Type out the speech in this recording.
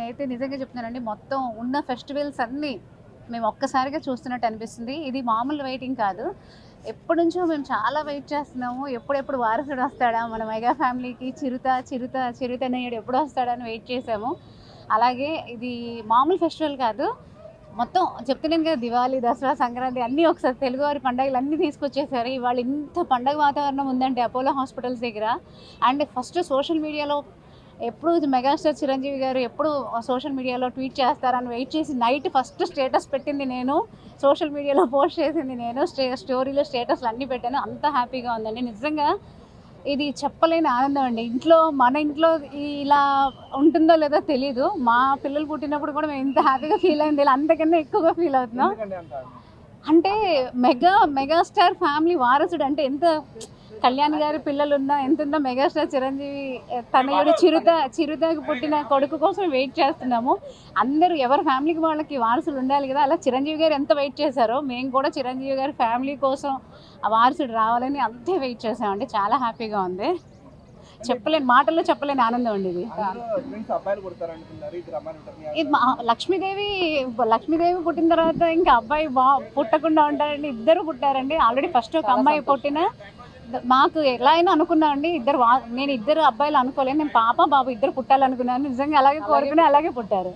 నేనైతే నిజంగా చెప్తున్నానండి, మొత్తం ఉన్న ఫెస్టివల్స్ అన్నీ మేము ఒక్కసారిగా చూస్తున్నట్టు అనిపిస్తుంది. ఇది మామూలు వెయిటింగ్ కాదు. ఎప్పటినుంచో మేము చాలా వెయిట్ చేస్తున్నాము. ఎప్పుడెప్పుడు వారసుడు వస్తాడా మన మెగా ఫ్యామిలీకి, చిరుతనయ్యుడు ఎప్పుడు వస్తాడా అని వెయిట్ చేసాము. అలాగే ఇది మామూలు ఫెస్టివల్ కాదు. మొత్తం చెప్తున్నాను కదా, దివాళీ, దసరా, సంక్రాంతి అన్నీ ఒకసారి తెలుగువారి పండుగలు అన్నీ తీసుకొచ్చేసారు. ఇవాళ ఇంత పండగ వాతావరణం ఉందంటే అపోలో హాస్పిటల్స్ దగ్గర. అండ్ ఫస్ట్ సోషల్ మీడియాలో ఎప్పుడు మెగాస్టార్ చిరంజీవి గారు ఎప్పుడు సోషల్ మీడియాలో ట్వీట్ చేస్తారని వెయిట్ చేసి నైట్ ఫస్ట్ స్టేటస్ పెట్టింది నేను, సోషల్ మీడియాలో పోస్ట్ చేసింది నేను, స్టోరీలో స్టేటస్లు అన్నీ పెట్టాను. అంత హ్యాపీగా ఉందండి నిజంగా. ఇది చెప్పలేని ఆనందం అండి. మన ఇంట్లో ఇలా ఉంటుందో లేదో తెలీదు. మా పిల్లలు పుట్టినప్పుడు కూడా మేము ఇంత హ్యాపీగా ఫీల్ అయింది ఇలా అంతకన్నా ఎక్కువగా ఫీల్ అవుతున్నాం. అంటే మెగాస్టార్ ఫ్యామిలీ వారసుడు అంటే ఎంత, కళ్యాణ్ గారి పిల్లలున్నా ఎంతున్నా మెగాస్టార్ చిరంజీవి తనయుడు చిరుతకి పుట్టిన కొడుకు కోసం వెయిట్ చేస్తున్నాము. అందరూ ఎవరి ఫ్యామిలీకి వాళ్ళకి వారసుడు ఉండాలి కదా, అలా చిరంజీవి గారు ఎంత వెయిట్ చేశారో మేము కూడా చిరంజీవి గారి ఫ్యామిలీ కోసం ఆ వారసుడు రావాలని అంతే వెయిట్ చేసామండి. చాలా హ్యాపీగా ఉంది. మాటల్లో చెప్పలేని ఆనందం అండి ఇది. లక్ష్మీదేవి పుట్టిన తర్వాత ఇంకా అబ్బాయి పుట్టకుండా ఉంటారండి. ఇద్దరు పుట్టారండి. ఆల్రెడీ ఫస్ట్ ఒక అమ్మాయి పుట్టిన మాకు ఎలా అయినా అనుకున్నామండి. నేను ఇద్దరు అబ్బాయిలు అనుకోలేదు. నేను పాప బాబు ఇద్దరు పుట్టాలనుకున్నాను. నిజంగా అలాగే కోరుకుని అలాగే పుట్టారు.